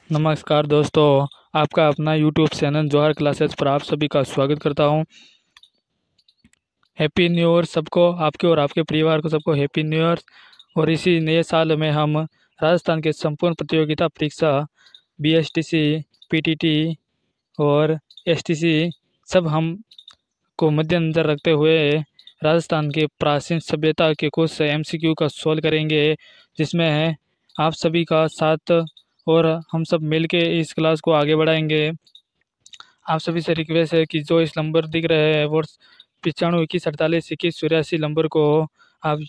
नमस्कार दोस्तों, आपका अपना यूट्यूब चैनल जौहर क्लासेस पर आप सभी का स्वागत करता हूं। हैप्पी न्यू ईयर सबको, आपके और आपके परिवार को सबको हैप्पी न्यू ईयर। और इसी नए साल में हम राजस्थान के संपूर्ण प्रतियोगिता परीक्षा बीएसटीसी, पीटीटी और एसटीसी सब हम को मद्देनजर रखते हुए राजस्थान के प्राचीन सभ्यता के कुछ एमसीक्यू का सॉल्व करेंगे, जिसमें आप सभी का साथ और हम सब मिलके इस क्लास को आगे बढ़ाएंगे। आप सभी से रिक्वेस्ट है कि जो इस नंबर दिख रहे हैं वो 95 21 48 21 84 नंबर को आप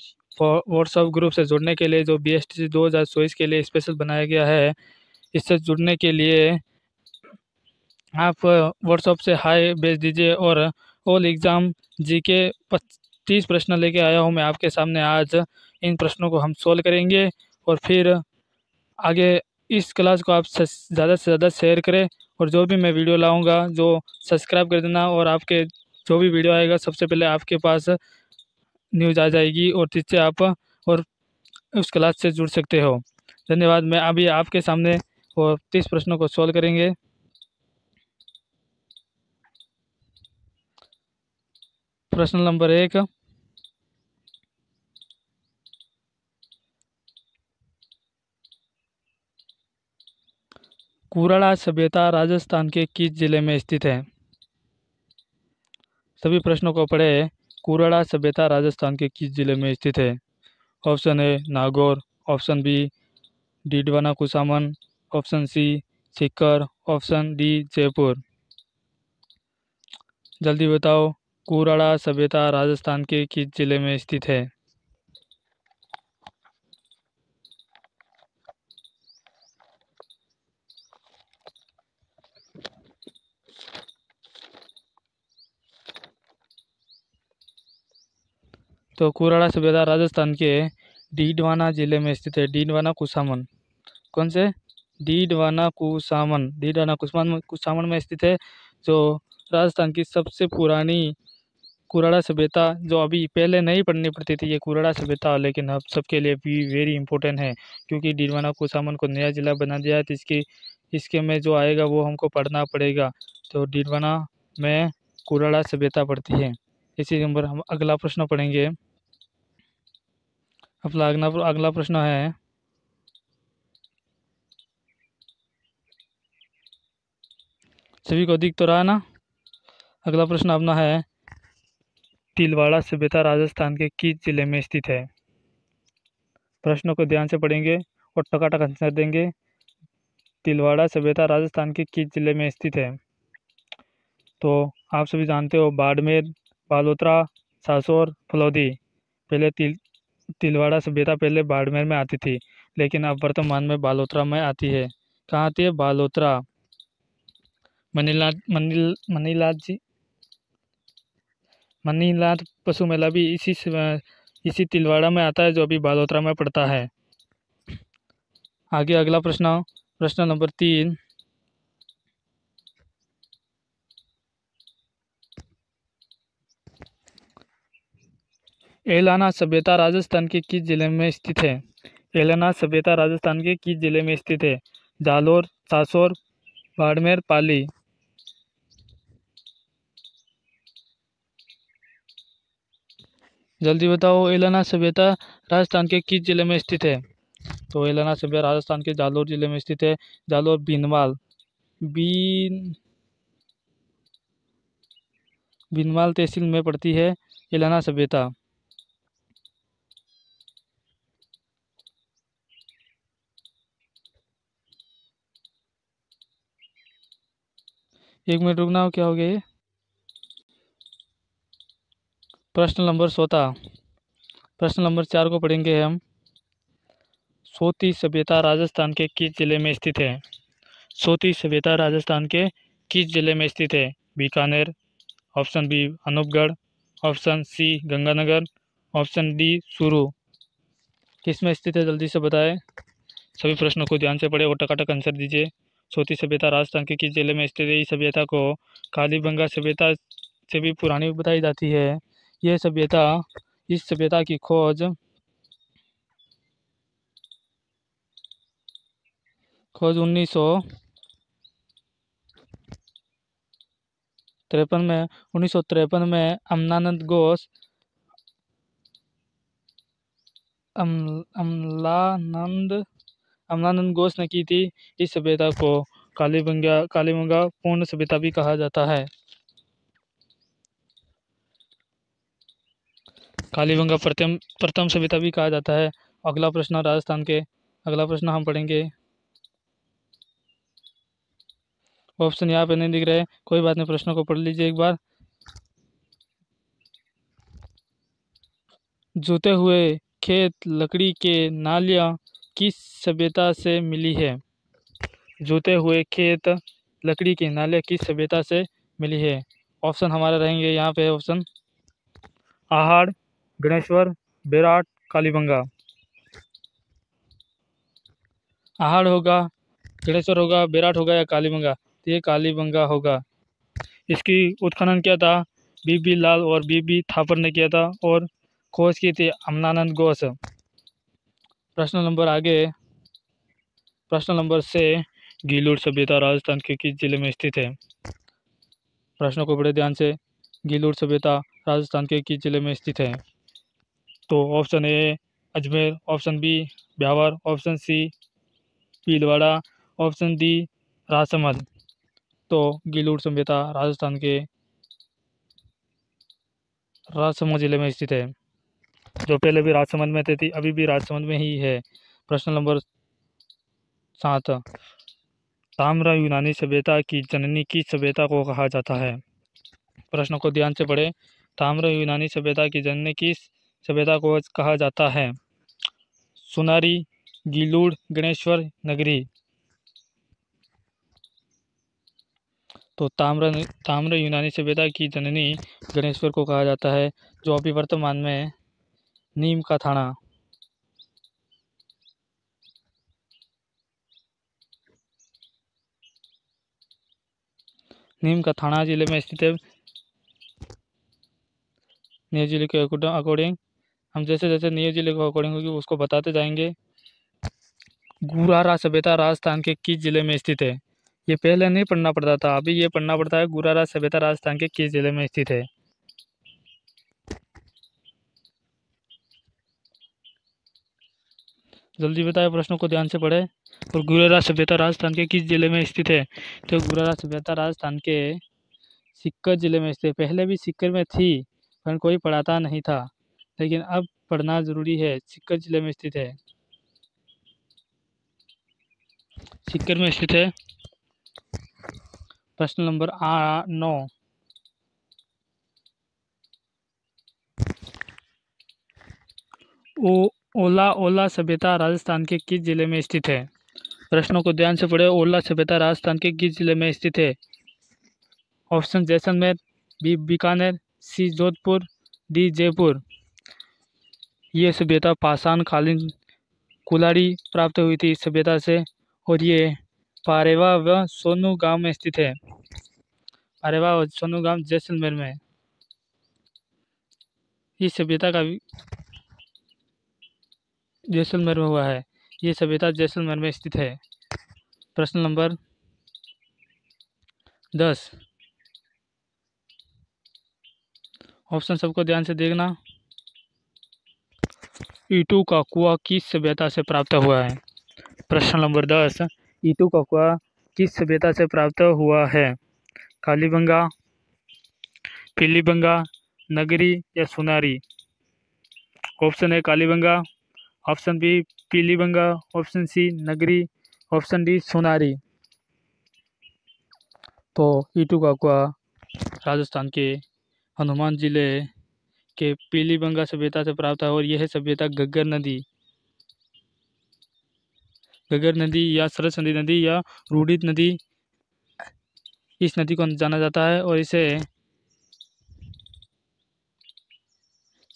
व्हाट्सएप ग्रुप से जुड़ने के लिए, जो बीएसटीसी 2024 के लिए स्पेशल बनाया गया है, इससे जुड़ने के लिए आप व्हाट्सएप से हाय भेज दीजिए। और ऑल एग्ज़ाम जीके 30 प्रश्न लेके आया हूँ मैं आपके सामने। आज इन प्रश्नों को हम सोल्व करेंगे और फिर आगे इस क्लास को आप ज़्यादा से ज़्यादा शेयर करें। और जो भी मैं वीडियो लाऊंगा जो सब्सक्राइब कर देना, और आपके जो भी वीडियो आएगा सबसे पहले आपके पास न्यूज़ आ जाएगी और जिससे आप और उस क्लास से जुड़ सकते हो। धन्यवाद। मैं अभी आपके सामने और 30 प्रश्नों को सोल्व करेंगे। प्रश्न नंबर 1, कुराड़ा सभ्यता राजस्थान के किस जिले में स्थित है? सभी प्रश्नों को पढ़े। कुराड़ा सभ्यता राजस्थान के किस जिले में स्थित है? Option A Nagaur, option B Didwana Kuchaman, option C Sikar, option D Jaipur. जल्दी बताओ, कुराड़ा सभ्यता राजस्थान के किस जिले में स्थित है? तो कुराड़ा सभ्यता राजस्थान के डीडवाना जिले में स्थित है। डीडवाना कुसामन, कौन से? डीडवाना कुसामन कुसामन में स्थित है, जो राजस्थान की सबसे पुरानी कुराड़ा सभ्यता, जो अभी पहले नहीं पढ़नी पड़ती थी ये कुराड़ा सभ्यता, लेकिन अब सबके लिए भी वेरी इंपॉर्टेंट है, क्योंकि डीडवाना कुसामन को नया जिला बना दिया है। तो इसके में जो आएगा वो हमको पढ़ना पड़ेगा। तो डीडवाना में कुराड़ा सभ्यता पड़ती है। इसी नंबर हम अगला प्रश्न पढ़ेंगे। अपना अगला प्रश्न है, सभी को दिख तो रहा ना? अगला प्रश्न अपना है, तिलवाड़ा सभ्यता राजस्थान के किस जिले में स्थित है? प्रश्नों को ध्यान से पढ़ेंगे और टकाटक आंसर देंगे। तिलवाड़ा सभ्यता राजस्थान के किस जिले में स्थित है? तो आप सभी जानते हो, बाड़मेर, बालोतरा, सासोर, फलौदी। पहले तिलवाड़ा सभ्यता पहले बाड़मेर में आती थी, लेकिन अब वर्तमान में बालोतरा में आती है। कहाँ आती है? बालोतरा। मनीलाल पशु मेला भी इसी तिलवाड़ा में आता है, जो अभी बालोतरा में पड़ता है। आगे अगला प्रश्न नंबर 3, एलाना सभ्यता राजस्थान के किस जिले में स्थित है? एलाना सभ्यता राजस्थान के किस जिले में स्थित है? जालोर, सासोर, बाड़मेर, पाली। जल्दी बताओ, एलाना सभ्यता राजस्थान के किस जिले में स्थित है? तो एलाना सभ्यता राजस्थान के जालोर जिले में स्थित है। जालोर बीनवाल तहसील में पड़ती है एलाना सभ्यता। एक मिनट रुकना हो, क्या हो गया ये? प्रश्न नंबर 14, प्रश्न नंबर 4 को पढ़ेंगे हम। सोती सभ्यता राजस्थान के किस जिले में स्थित है? सोती सभ्यता राजस्थान के किस जिले में स्थित है? Bikaner, option B Anupgarh, option C Ganganagar, option D Churu. किस में स्थित है? जल्दी से बताएं। सभी प्रश्नों को ध्यान से पढ़े और टकाटक आंसर दीजिए। सोती सभ्यता राजस्थान के किस जिले में स्थित है? इस सभ्यता को कालीबंगा सभ्यता से भी पुरानी बताई जाती है। इस सभ्यता की खोज खोज 1953 में अमलानंद घोष अमलानंद घोष ने की थी। इस सभ्यता को कालीबंगा पूर्ण सभ्यता भी कहा जाता है। कालीबंगा प्रथम सभ्यता भी कहा जाता है। अगला प्रश्न राजस्थान के अगला प्रश्न हम पढ़ेंगे। ऑप्शन यहाँ पे नहीं दिख रहे, कोई बात नहीं, प्रश्नों को पढ़ लीजिए एक बार। जुते हुए खेत लकड़ी के नालियाँ किस सभ्यता से मिली है? जुते हुए खेत लकड़ी की नालियाँ किस सभ्यता से मिली है? ऑप्शन हमारे रहेंगे यहाँ पे। ऑप्शन आहाड़, गणेश्वर, बेराट, कालीबंगा। आहाड़ होगा, गणेश्वर होगा, बेराट होगा या कालीबंगा? तो ये कालीबंगा होगा। इसकी उत्खनन किया था बीबी लाल और बीबी थापर ने किया था और खोज की थी अमलानंद घोष। प्रश्न नंबर आगे, प्रश्न नंबर से, गीलूर सभ्यता राजस्थान के किस जिले में स्थित है? प्रश्नों को बड़े ध्यान से। गीलूर सभ्यता राजस्थान के किस जिले में स्थित है? तो option A Ajmer, option B Beawar, option C Bhilwara, option D Rajsamand. तो गीलूर सभ्यता राजस्थान के राजसमंद जिले में स्थित है, जो पहले भी राजसमंद में थी, अभी भी राजसमंद में ही है। प्रश्न नंबर 7, ताम्र यूनानी सभ्यता की जननी किस सभ्यता को कहा जाता है? प्रश्न को ध्यान से पढ़ें। ताम्र यूनानी सभ्यता की जननी किस सभ्यता को कहा जाता है? सुनारी, गीलूड़, गणेश्वर, नगरी। तो ताम्र यूनानी सभ्यता की जननी गणेश्वर को कहा जाता है, जो अभी वर्तमान में नीम का थाना जिले में स्थित है। न्यू जिले के अकॉर्डिंग हम जैसे जैसे न्यू जिले के अकॉर्डिंग होगी उसको बताते जाएंगे। गुरारा सभ्यता राजस्थान के किस जिले में स्थित है? ये पहले नहीं पढ़ना पड़ता था, अभी ये पढ़ना पड़ता है। गुरारा सभ्यता राजस्थान के किस जिले में स्थित है? जल्दी बताएं, प्रश्नों को ध्यान से पढ़ें। और गुरारा सभ्यता राजस्थान के किस जिले में स्थित है? तो गुरारा सभ्यता राजस्थान के सीकर जिले में स्थित। पहले भी सीकर में थी पर कोई पढ़ाता नहीं था, लेकिन अब पढ़ना जरूरी है। सीकर जिले में स्थित है, सीकर में स्थित है। प्रश्न नंबर 9, ओला सभ्यता राजस्थान के किस जिले में स्थित है? प्रश्नों को ध्यान से पढ़े। ओला सभ्यता राजस्थान के किस जिले में स्थित है? ऑप्शन जैसलमेर, बी बीकानेर, सी जोधपुर, डी जयपुर। ये सभ्यता पाषाण कालीन कुल्हाड़ी प्राप्त हुई थी इस सभ्यता से, और ये पारेवा व सोनू गांव में स्थित है। पारेवा और सोनू गांव जैसलमेर में। इस सभ्यता का जैसलमेर में हुआ है। ये सभ्यता जैसलमेर में स्थित है। प्रश्न नंबर 10, ऑप्शन सबको ध्यान से देखना। ईटू का कुआं किस सभ्यता से प्राप्त हुआ है? प्रश्न नंबर 10, ईटू का कुआं किस सभ्यता से प्राप्त हुआ है? कालीबंगा, पीलीबंगा, नगरी या Sunari? Option A Kalibanga, option B Pilibanga, option C Nagari, option D सुनारी। तो ईटू का कुआं राजस्थान के हनुमान जिले के पीलीबंगा सभ्यता से प्राप्त है, और यह सभ्यता घग्गर नदी या सरस्वती नदी या रूडित नदी, इस नदी को जाना जाता है, और इसे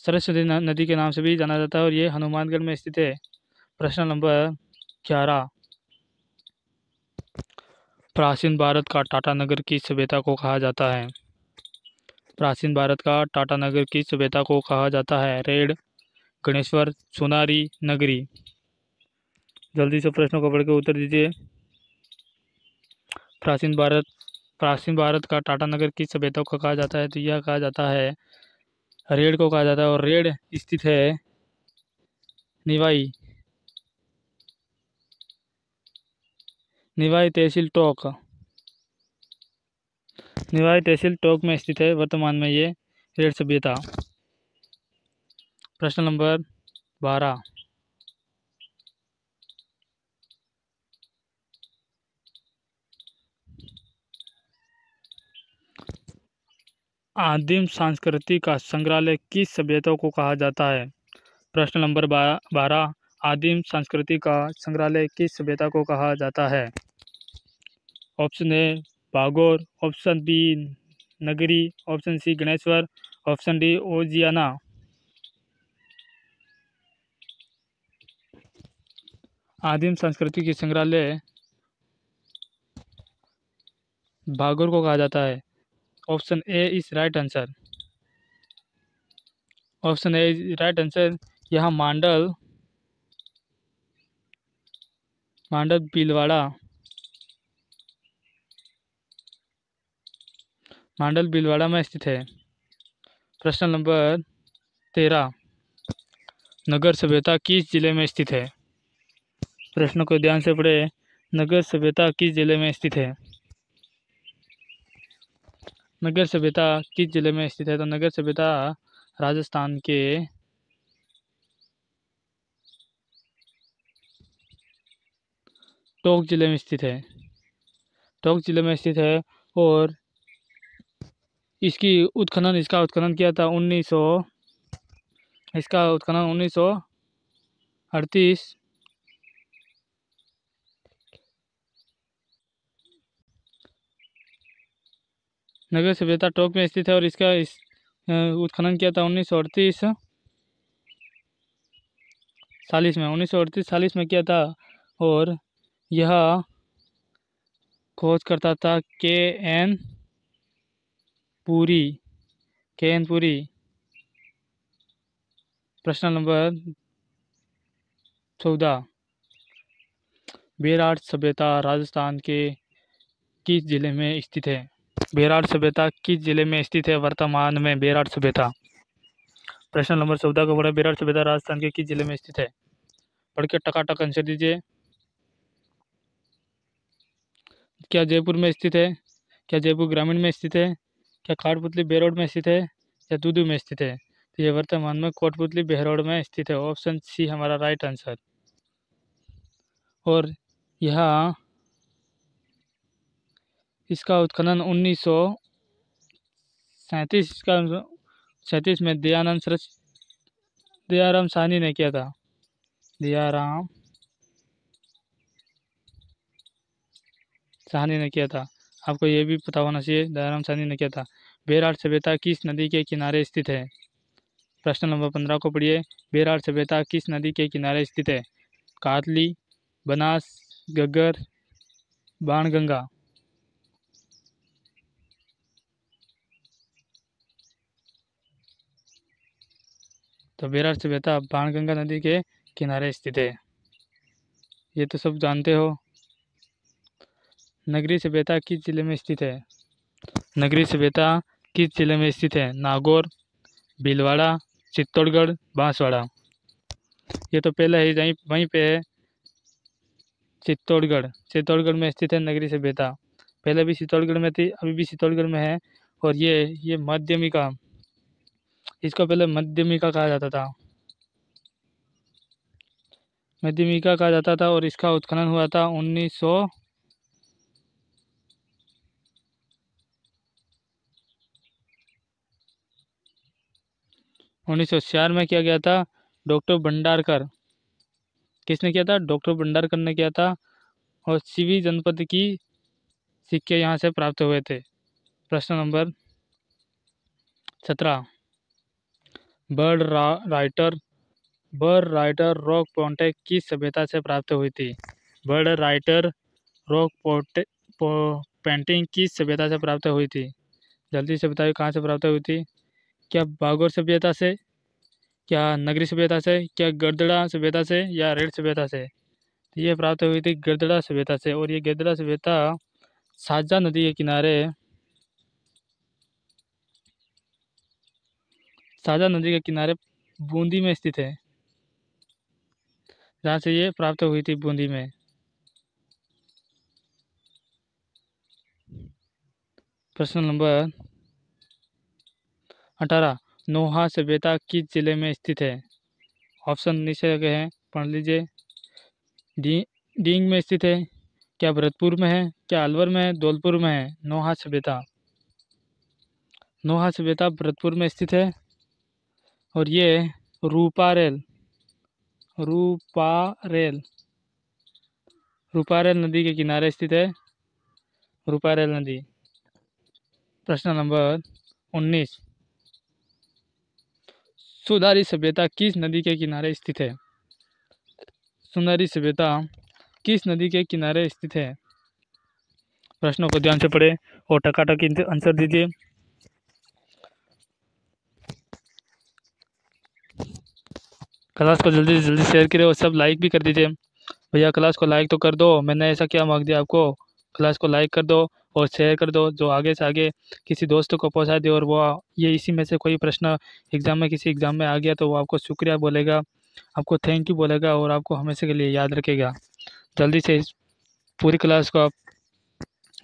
सरस्वती नदी के नाम से भी जाना जाता है, और ये हनुमानगढ़ में स्थित है। प्रश्न नंबर 11, प्राचीन भारत का टाटा नगर किस सभ्यता को कहा जाता है? प्राचीन भारत का टाटा नगर किस सभ्यता को कहा जाता है? रेड, गणेश्वर, सुनारी, नगरी। जल्दी से प्रश्नों को पढ़ के उत्तर दीजिए। प्राचीन भारत का टाटा नगर किस सभ्यता को कहा जाता है? तो यह कहा जाता है, रेड को कहा जाता है। और रेड स्थित है निवाई तहसील टोंक में स्थित है वर्तमान में ये रेड सभ्यता। प्रश्न नंबर 12, आदिम संस्कृति का संग्रहालय किस सभ्यता को कहा जाता है? प्रश्न नंबर 12, आदिम संस्कृति का संग्रहालय किस सभ्यता को कहा जाता है? Option A Bhagor, option B Nagari, option C Ganeshwar, option D Ojiyana. आदिम संस्कृति की संग्रहालय भागोर को कहा जाता है। Option A is right answer. Option A is right answer. यहाँ मांडल भीलवाड़ा में स्थित है। प्रश्न नंबर 13, नगर सभ्यता किस जिले में स्थित है? प्रश्न को ध्यान से पढ़े। नगर सभ्यता किस जिले में स्थित है? नगर सभ्यता किस जिले में स्थित है? तो नगर सभ्यता राजस्थान के टोंक जिले में स्थित है। और इसका उत्खनन किया था 1938। नगर सभ्यता टोंक में स्थित है और इसका उत्खनन किया था 1938 सालिस में किया था। और यह खोज करता था के एन पुरी। प्रश्न नंबर 14, बेराट सभ्यता राजस्थान के किस जिले में स्थित है? बेराट सभ्यता किस जिले में स्थित है वर्तमान में? बेराट सभ्यता। प्रश्न नंबर 14 को पढ़ा, बेराट सभ्यता राजस्थान के किस जिले में स्थित है? पढ़ के टकाटक आंसर दीजिए। क्या जयपुर में स्थित है? क्या जयपुर ग्रामीण में स्थित है? क्या काठपुतली बेरोड में स्थित है या दूदू में स्थित है? तो ये वर्तमान में कोटपुतली बेरोड में स्थित है। ऑप्शन सी हमारा राइट आंसर। और यह इसका उत्खनन 1937 में दयाराम साहनी ने किया था। दयाराम साहनी ने किया था। आपको ये भी पता होना चाहिए, दयाराम साहनी ने किया था। बेराट सभ्यता किस नदी के किनारे स्थित है? प्रश्न नंबर 15 को पढ़िए। बेराट सभ्यता किस नदी के किनारे स्थित है? कातली, बनास, घग्गर, बाणगंगा। तो बेराट सभ्यता बाणगंगा नदी के किनारे स्थित है। ये तो सब जानते हो। नगरी सभ्यता किस जिले में स्थित है? नगरी सभ्यता किस जिले में स्थित है? नागौर, भीलवाड़ा, चित्तौड़गढ़, बांसवाड़ा। ये तो पहले ही वहीं पे है। चित्तौड़गढ़ में स्थित है नगरी सभ्यता। पहले भी चित्तौड़गढ़ में थी, अभी भी चित्तौड़गढ़ में है। और ये मध्यमिका, इसको पहले मध्यमिका कहा जाता था। और इसका उत्खनन हुआ था 1904 में किया गया था। डॉक्टर भंडारकर, किसने किया था? डॉक्टर भंडारकर ने किया था। और सीवी जनपद की सिक्के यहाँ से प्राप्त हुए थे। प्रश्न नंबर 17, बर्ड राइटर रॉक पॉन्टेक किस सभ्यता से प्राप्त हुई थी? बर्ड राइटर रॉक पेंटिंग किस सभ्यता से प्राप्त हुई थी? जल्दी से बताइए, कहाँ से प्राप्त हुई थी? क्या भागोर सभ्यता से, क्या नगरी सभ्यता से, क्या गर्दड़ा सभ्यता से या रेड सभ्यता से? तो ये प्राप्त हुई थी गर्दड़ा सभ्यता से। और ये गर्दड़ा सभ्यता साझा नदी के किनारे साझा नदी के किनारे बूंदी में स्थित है, जहाँ से ये प्राप्त हुई थी बूंदी में। प्रश्न नंबर 18, नोहा सभ्यता किस जिले में स्थित है? ऑप्शन नीचे लगे हैं, पढ़ लीजिए। डींग में स्थित है, क्या भरतपुर में है, क्या अलवर में है, धौलपुर में है? नोहा सभ्यता भरतपुर में स्थित है और ये रूपारेल नदी के किनारे स्थित है, रूपारेल नदी। प्रश्न नंबर 19, सुधारी सभ्यता किस नदी के किनारे स्थित है? सुधारी सभ्यता किस नदी के किनारे स्थित है? प्रश्नों को ध्यान से पढ़ें और टकाटक आंसर दीजिए। क्लास को जल्दी से जल्दी शेयर करें और सब लाइक भी कर दीजिए। भैया क्लास को लाइक तो कर दो, मैंने ऐसा क्या मांग दिया आपको? क्लास को लाइक कर दो और शेयर कर दो, जो आगे से आगे किसी दोस्त को पहुंचा दे और वो ये इसी में से कोई प्रश्न किसी एग्ज़ाम में आ गया तो वो आपको शुक्रिया बोलेगा, आपको थैंक यू बोलेगा और आपको हमेशा के लिए याद रखेगा। जल्दी से इस पूरी क्लास को आप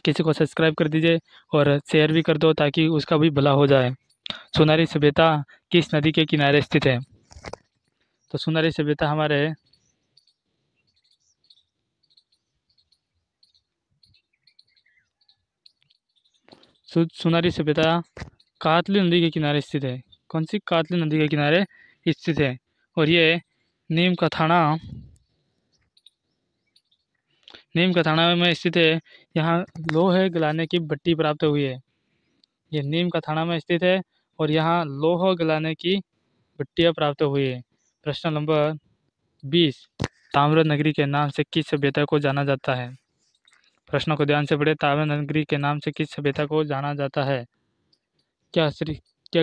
किसी को सब्सक्राइब कर दीजिए और शेयर भी कर दो ताकि उसका भी भला हो जाए। सुनारी सभ्यता किस नदी के किनारे स्थित है? तो सुनारी सभ्यता हमारे सुनारी सभ्यता कातली नदी के किनारे स्थित है। कौन सी? कातली नदी के किनारे स्थित है और ये नीम का थाना में स्थित है। यहाँ लोहे गलाने की भट्टी प्राप्त हुई है। ये नीम का थाना में स्थित है और यहाँ लोहा गलाने की भट्टियाँ प्राप्त हुई है। प्रश्न नंबर 20, ताम्र नगरी के नाम से किस सभ्यता को जाना जाता है? प्रश्नों को ध्यान से पढ़े। ताम्र नगरी के नाम से किस सभ्यता को जाना जाता है? क्या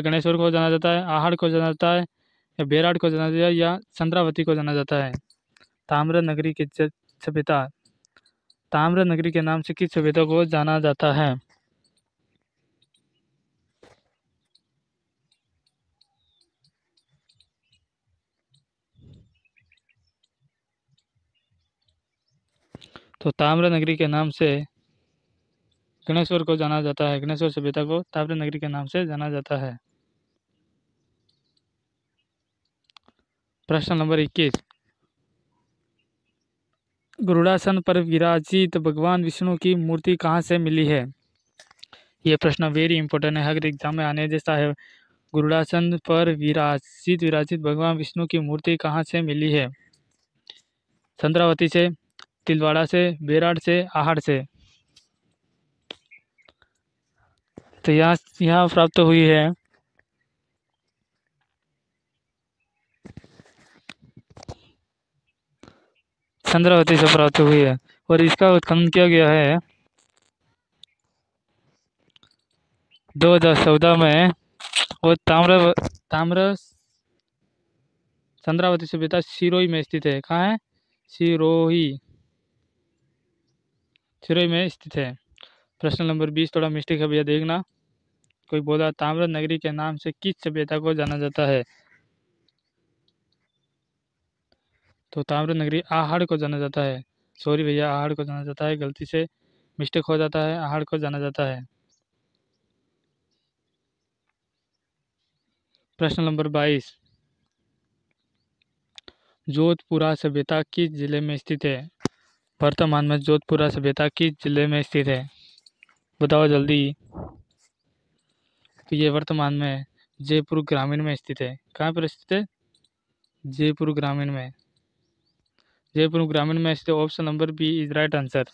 गणेश्वर को जाना जाता है, आहड़ को जाना जाता है, या बेराट को जाना जाता है, या चंद्रावती को जाना जाता है? ताम्र नगरी की सभ्यता ताम्र नगरी के नाम से किस सभ्यता को जाना जाता है? तो ताम्र नगरी के नाम से गणेश्वर को जाना जाता है। गणेश्वर सभ्यता को ताम्र नगरी के नाम से जाना जाता है। प्रश्न नंबर 21, गरुड़ासन पर विराजित भगवान विष्णु की मूर्ति कहाँ से मिली है? ये प्रश्न वेरी इंपॉर्टेंट है, हर एग्जाम में आने जैसा है। गरुड़ासन पर विराजित भगवान विष्णु की मूर्ति कहाँ से मिली है? चंद्रावती से, तिलवाड़ा से, बेराट से, आहड़ से? तो यहाँ प्राप्त हुई है चंद्रावती से प्राप्त हुई है और इसका उत्खनन किया गया है 2014 में। और ताम्र चंद्रावती सभ्यता सिरोही में स्थित है। कहाँ है? सिरोही में स्थित है। प्रश्न नंबर 20 थोड़ा मिस्टेक है भैया, देखना। कोई बोला ताम्र नगरी के नाम से किस सभ्यता को जाना जाता है? तो ताम्र नगरी आहड़ को जाना जाता है। सॉरी भैया, आहड़ को जाना जाता है, गलती से मिस्टेक हो जाता है, आहड़ को जाना जाता है। प्रश्न नंबर 22, जोधपुरा सभ्यता किस जिले में स्थित है? वर्तमान में जोधपुरा सभ्यता किस जिले में स्थित है? बताओ जल्दी। तो ये वर्तमान में जयपुर ग्रामीण में स्थित है। कहाँ पर स्थित है? जयपुर ग्रामीण में स्थित। Option number B is right answer.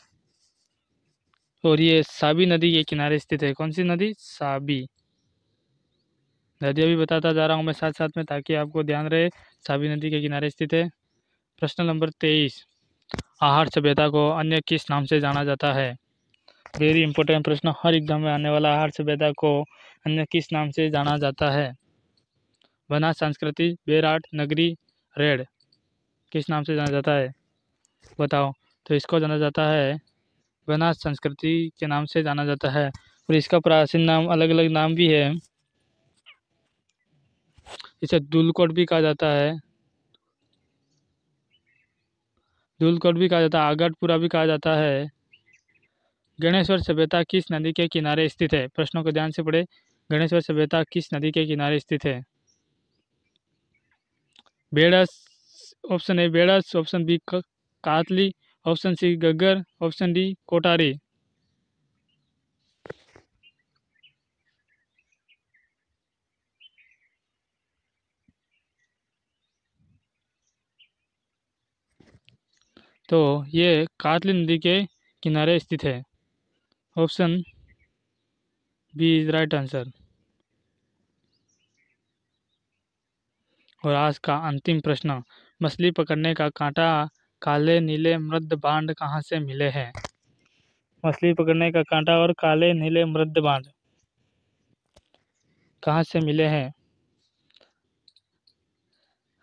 और ये साबी नदी के किनारे स्थित है। कौन सी नदी? साबी नदी। अभी बताता जा रहा हूँ मैं साथ साथ में ताकि आपको ध्यान रहे। साबी नदी के किनारे स्थित है। प्रश्न नंबर 23, आहड़ सभ्यता को अन्य किस नाम से जाना जाता है? वेरी इंपॉर्टेंट प्रश्न, हर एग्जाम में आने वाला। आहड़ सभ्यता को अन्य किस नाम से जाना जाता है? वना संस्कृति, बेराट नगरी, रेड, किस नाम से जाना जाता है? बताओ। तो इसको जाना जाता है वनाज संस्कृति के नाम से जाना जाता है। और इसका प्राचीन नाम अलग अलग नाम भी है। इसे धूलकोट भी कहा जाता है, धूलकोट भी कहा जाता है, आगटपुरा भी कहा जाता है। गणेश्वर सभ्यता किस नदी के किनारे स्थित है? प्रश्नों को ध्यान से पढ़े। गणेश्वर सभ्यता किस नदी के किनारे स्थित है? Bedas, option A Bedas, option B Katli, option C Ghaggar, option D Kothari. तो ये कातली नदी के किनारे स्थित है। Option B is right answer. और आज का अंतिम प्रश्न, मछली पकड़ने का कांटा काले नीले मृद बांड कहाँ से मिले हैं? मछली पकड़ने का कांटा और काले नीले मृद बांड कहाँ से मिले हैं?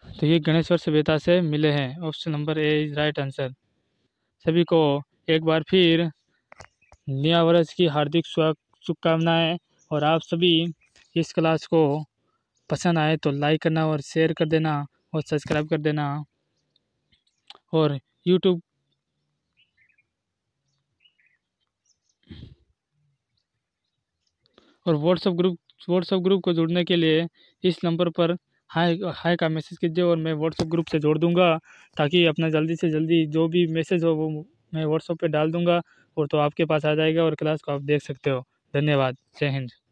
तो ये गणेश्वर सभ्यता से मिले हैं। Option number A is right answer. सभी को एक बार फिर नया वर्ष की हार्दिक शुभकामनाएं। और आप सभी इस क्लास को पसंद आए तो लाइक करना और शेयर कर देना और सब्सक्राइब कर देना। और यूट्यूब और व्हाट्सएप ग्रुप को जुड़ने के लिए इस नंबर पर हाय हाय का मैसेज कीजिए और मैं व्हाट्सएप ग्रुप से जोड़ दूंगा, ताकि अपना जल्दी से जल्दी जो भी मैसेज हो वो मैं व्हाट्सएप पे डाल दूंगा और तो आपके पास आ जाएगा और क्लास को आप देख सकते हो। धन्यवाद। जय हिंद।